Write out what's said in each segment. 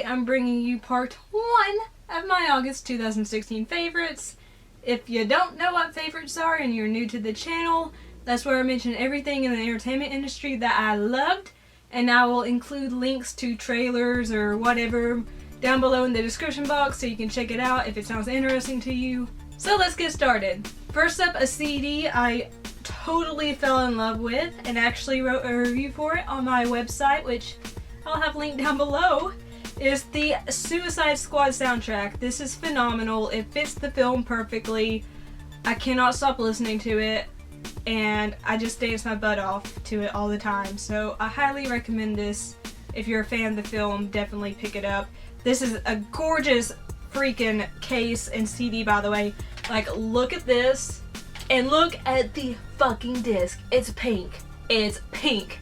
I'm bringing you part 1 of my August 2016 favorites. If you don't know what favorites are and you're new to the channel, that's where I mention everything in the entertainment industry that I loved, and I will include links to trailers or whatever down below in the description box so you can check it out if it sounds interesting to you. So let's get started. First up, a CD I totally fell in love with and actually wrote a review for it on my website, which I'll have linked down below, is the Suicide Squad soundtrack. This is phenomenal. It fits the film perfectly. I cannot stop listening to it, and I just dance my butt off to it all the time. So I highly recommend this. If you're a fan of the film, definitely pick it up. This is a gorgeous freaking case and CD, by the way. Like, look at this, and look at the fucking disc. It's pink. It's pink.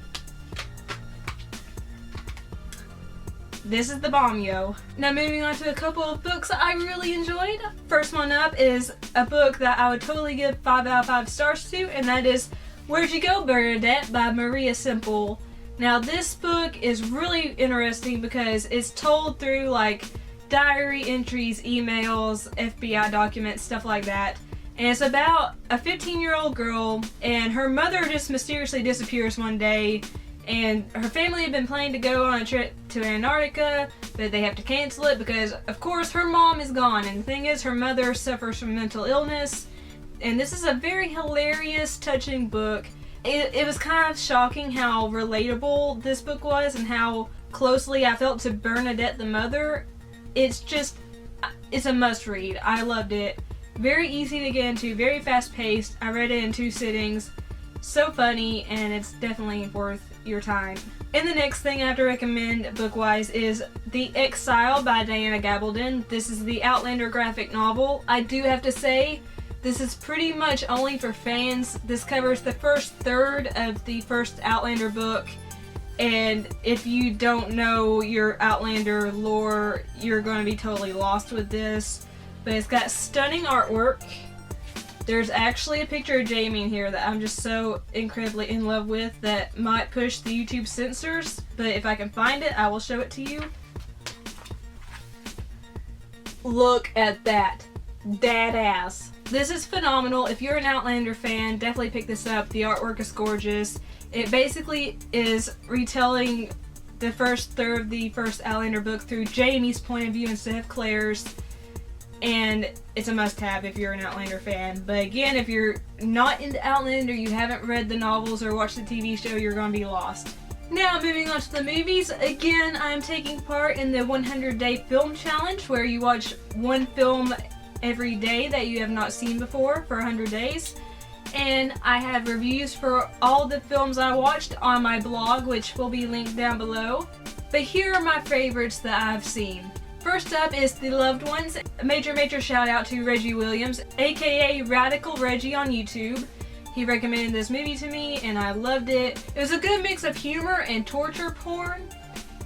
This is the bomb, yo. Now moving on to a couple of books I really enjoyed. First one up is a book that I would totally give 5 out of 5 stars to, and that is Where'd You Go, Bernadette by Maria Semple. Now this book is really interesting because it's told through like diary entries, emails, FBI documents, stuff like that. And it's about a 15-year-old girl, and her mother just mysteriously disappears one day. And her family had been planning to go on a trip to Antarctica, but they have to cancel it because, of course, her mom is gone. And the thing is, her mother suffers from mental illness. And this is a very hilarious, touching book. It was kind of shocking how relatable this book was and how closely I felt to Bernadette the mother. It's a must-read. I loved it. Very easy to get into, very fast-paced. I read it in 2 sittings. So funny, and it's definitely worth your time. And the next thing I have to recommend book-wise is The Exile by Diana Gabaldon. This is the Outlander graphic novel. I do have to say, this is pretty much only for fans. This covers the first third of the first Outlander book, and if you don't know your Outlander lore, you're going to be totally lost with this. But it's got stunning artwork. There's actually a picture of Jamie in here that I'm just so incredibly in love with that might push the YouTube censors, but if I can find it, I will show it to you. Look at that. That ass. This is phenomenal. If you're an Outlander fan, definitely pick this up. The artwork is gorgeous. It basically is retelling the first third of the first Outlander book through Jamie's point of view instead of Claire's. And it's a must-have if you're an Outlander fan. But again, if you're not into Outlander, you haven't read the novels or watched the TV show, you're going to be lost. Now, moving on to the movies. Again, I'm taking part in the 100-day film challenge, where you watch one film every day that you have not seen before for 100 days. And I have reviews for all the films I watched on my blog, which will be linked down below. But here are my favorites that I've seen. First up is The Loved Ones. A major shout out to Reggie Williams, aka Radical Reggie on YouTube. He recommended this movie to me and I loved it. It was a good mix of humor and torture porn,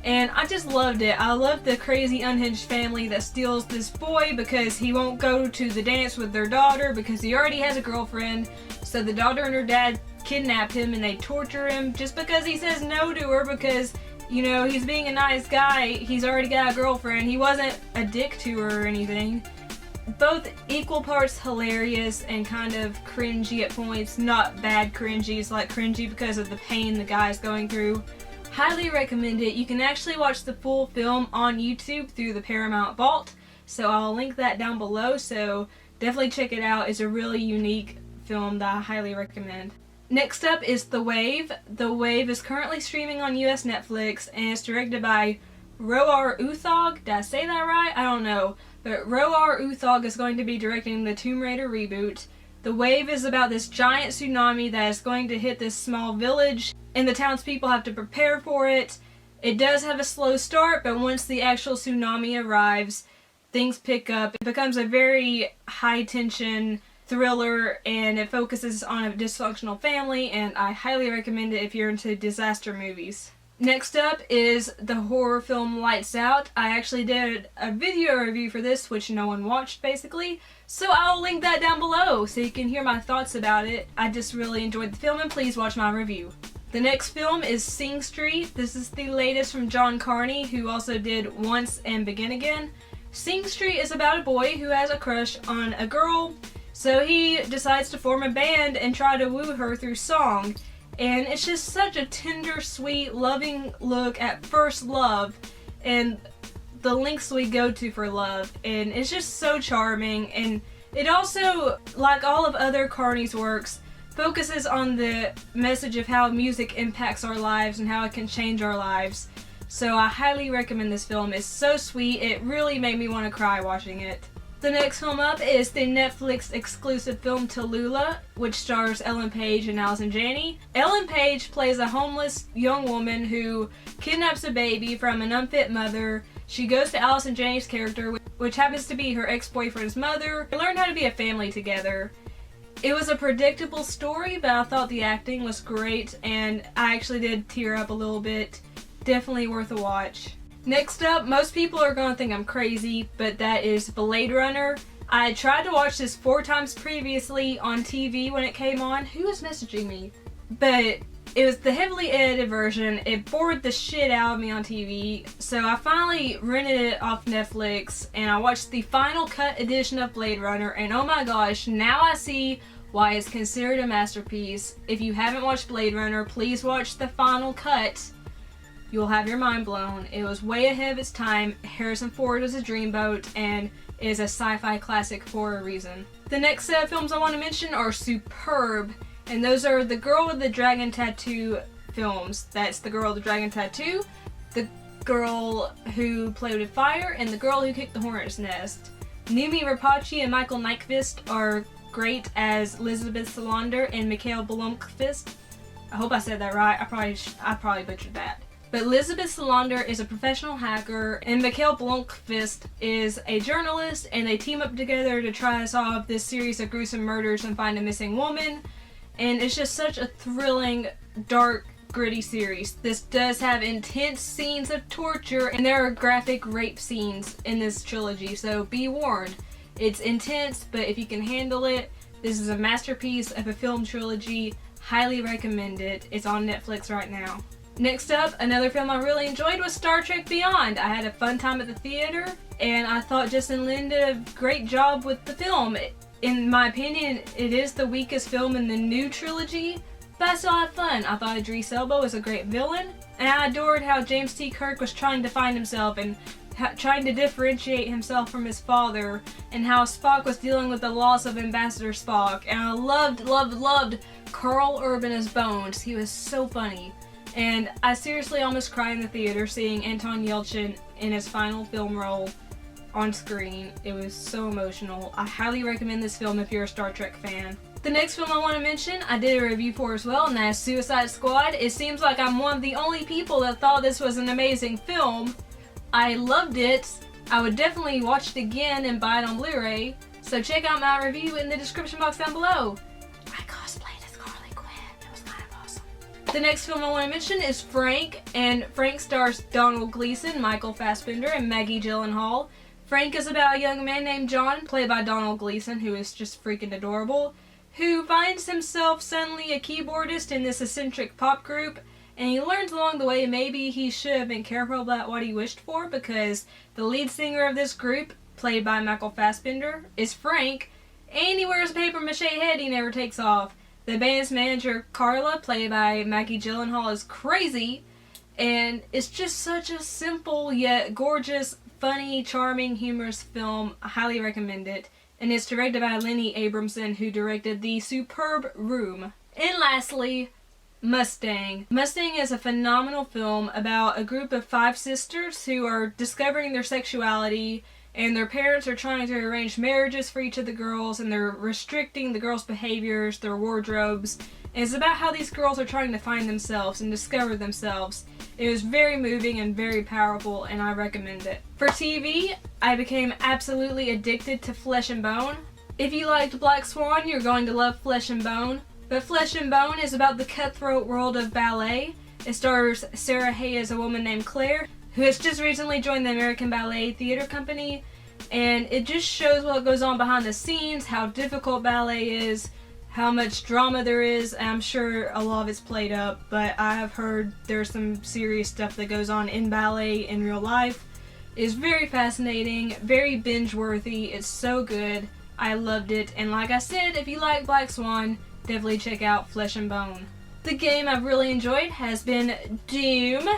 and I just loved it. I loved the crazy unhinged family that steals this boy because he won't go to the dance with their daughter because he already has a girlfriend. So the daughter and her dad kidnap him and they torture him just because he says no to her because, you know, he's being a nice guy. He's already got a girlfriend. He wasn't a dick to her or anything. Both equal parts hilarious and kind of cringy at points. Not bad cringy. It's like cringy because of the pain the guy's going through. Highly recommend it. You can actually watch the full film on YouTube through the Paramount Vault. So I'll link that down below. So definitely check it out. It's a really unique film that I highly recommend. Next up is The Wave. The Wave is currently streaming on US Netflix and it's directed by Roar Uthog. Did I say that right? I don't know. But Roar Uthog is going to be directing the Tomb Raider reboot. The Wave is about this giant tsunami that is going to hit this small village, and the townspeople have to prepare for it. It does have a slow start, but once the actual tsunami arrives, things pick up. It becomes a very high-tension thriller, and it focuses on a dysfunctional family, and I highly recommend it if you're into disaster movies. Next up is the horror film Lights Out. I actually did a video review for this, which no one watched basically, so I'll link that down below so you can hear my thoughts about it. I just really enjoyed the film and please watch my review. The next film is Sing Street. This is the latest from John Carney, who also did Once and Begin Again. Sing Street is about a boy who has a crush on a girl, so he decides to form a band and try to woo her through song. And it's just such a tender, sweet, loving look at first love and the lengths we go to for love. And it's just so charming. And it also, like all of other Carney's works, focuses on the message of how music impacts our lives and how it can change our lives. So I highly recommend this film. It's so sweet. It really made me want to cry watching it. The next film up is the Netflix exclusive film Tallulah, which stars Ellen Page and Allison Janney. Ellen Page plays a homeless young woman who kidnaps a baby from an unfit mother. She goes to Allison Janney's character, which happens to be her ex-boyfriend's mother. They learn how to be a family together. It was a predictable story, but I thought the acting was great, and I actually did tear up a little bit. Definitely worth a watch. Next up, most people are going to think I'm crazy, but that is Blade Runner. I tried to watch this 4 times previously on TV when it came on. Who was messaging me? But it was the heavily edited version. It bored the shit out of me on TV, so I finally rented it off Netflix, and I watched the final cut edition of Blade Runner, and oh my gosh, now I see why it's considered a masterpiece. If you haven't watched Blade Runner, please watch the final cut. You'll have your mind blown. It was way ahead of its time. Harrison Ford was a dreamboat and is a sci-fi classic for a reason. The next set of films I want to mention are superb, and those are the Girl with the Dragon Tattoo films. That's The Girl with the Dragon Tattoo, The Girl Who Played with Fire, and The Girl Who Kicked the Hornet's Nest. Noomi Rapace and Michael Nyqvist are great as Elizabeth Salander and Mikhail Blomkvist. I hope I said that right. I probably butchered that. But Elizabeth Salander is a professional hacker, and Mikhail Blomkvist is a journalist, and they team up together to try to solve this series of gruesome murders and find a missing woman. And it's just such a thrilling, dark, gritty series. This does have intense scenes of torture, and there are graphic rape scenes in this trilogy, so be warned. It's intense, but if you can handle it, this is a masterpiece of a film trilogy. Highly recommend it. It's on Netflix right now. Next up, another film I really enjoyed was Star Trek Beyond. I had a fun time at the theater, and I thought Justin Lin did a great job with the film. In my opinion, it is the weakest film in the new trilogy, but I still had fun. I thought Idris Elba was a great villain, and I adored how James T. Kirk was trying to find himself and trying to differentiate himself from his father, and how Spock was dealing with the loss of Ambassador Spock. And I loved Carl Urban as Bones. He was so funny. And I seriously almost cried in the theater seeing Anton Yelchin in his final film role on screen. It was so emotional. I highly recommend this film if you're a Star Trek fan. The next film I want to mention, I did a review for as well, and that is Suicide Squad. It seems like I'm one of the only people that thought this was an amazing film. I loved it. I would definitely watch it again and buy it on Blu-ray. So check out my review in the description box down below. I cosplayed as Harley Quinn. It was kind of awesome. The next film I want to mention is Frank, and Frank stars Donald Gleason, Michael Fassbender, and Maggie Gyllenhaal. Frank is about a young man named John, played by Donald Gleason, who is just freaking adorable, who finds himself suddenly a keyboardist in this eccentric pop group, and he learns along the way maybe he should have been careful about what he wished for, because the lead singer of this group, played by Michael Fassbender, is Frank, and he wears a paper mache head he never takes off. The band's manager, Carla, played by Maggie Gyllenhaal, is crazy, and it's just such a simple yet gorgeous, funny, charming, humorous film. I highly recommend it. And it's directed by Lenny Abramson, who directed the superb Room. And lastly, Mustang. Mustang is a phenomenal film about a group of 5 sisters who are discovering their sexuality, and their parents are trying to arrange marriages for each of the girls, and they're restricting the girls' behaviors, their wardrobes. And it's about how these girls are trying to find themselves and discover themselves. It was very moving and very powerful, and I recommend it. For TV, I became absolutely addicted to Flesh and Bone. If you liked Black Swan, you're going to love Flesh and Bone. But Flesh and Bone is about the cutthroat world of ballet. It stars Sarah Hay as a woman named Claire, who has just recently joined the American Ballet Theater Company. And it just shows what goes on behind the scenes, how difficult ballet is, how much drama there is. I'm sure a lot of it's played up, but I have heard there's some serious stuff that goes on in ballet in real life. It's very fascinating, very binge-worthy. It's so good. I loved it. And like I said, if you like Black Swan, definitely check out Flesh and Bone. The game I've really enjoyed has been Doom.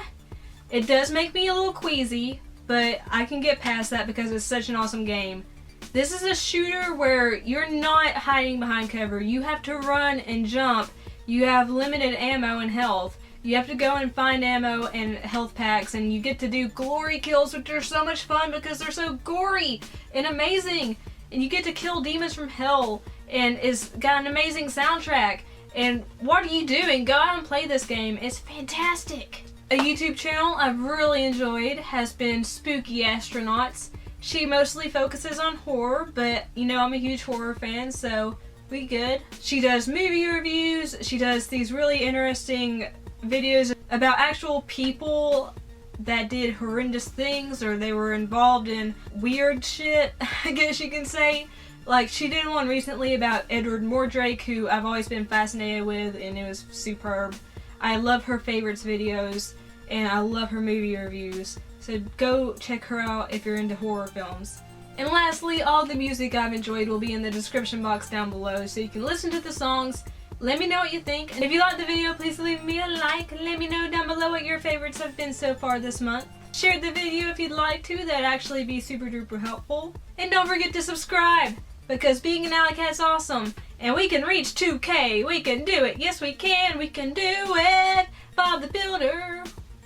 It does make me a little queasy, but I can get past that because it's such an awesome game. This is a shooter where you're not hiding behind cover. You have to run and jump. You have limited ammo and health. You have to go and find ammo and health packs, and you get to do glory kills, which are so much fun because they're so gory and amazing. And you get to kill demons from hell, and it's got an amazing soundtrack. And what are you doing? Go out and play this game. It's fantastic. A YouTube channel I've really enjoyed has been Spooky Astronauts. She mostly focuses on horror, but you know I'm a huge horror fan, so we good. She does movie reviews. She does these really interesting videos about actual people that did horrendous things, or they were involved in weird shit, I guess you can say. Like, she did one recently about Edward Mordrake, who I've always been fascinated with, and it was superb. I love her favorites videos, and I love her movie reviews. So go check her out if you're into horror films. And lastly, all the music I've enjoyed will be in the description box down below, so you can listen to the songs. Let me know what you think. And if you liked the video, please leave me a like. Let me know down below what your favorites have been so far this month. Share the video if you'd like to. That'd actually be super duper helpful. And don't forget to subscribe, because being an Alycat's awesome. And we can reach 2K. We can do it. Yes, we can. We can do it. Bob the Builder.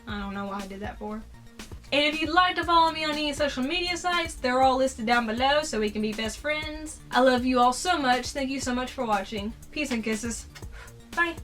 I don't know why I did that for. And if you'd like to follow me on any social media sites, they're all listed down below so we can be best friends. I love you all so much. Thank you so much for watching. Peace and kisses. Bye.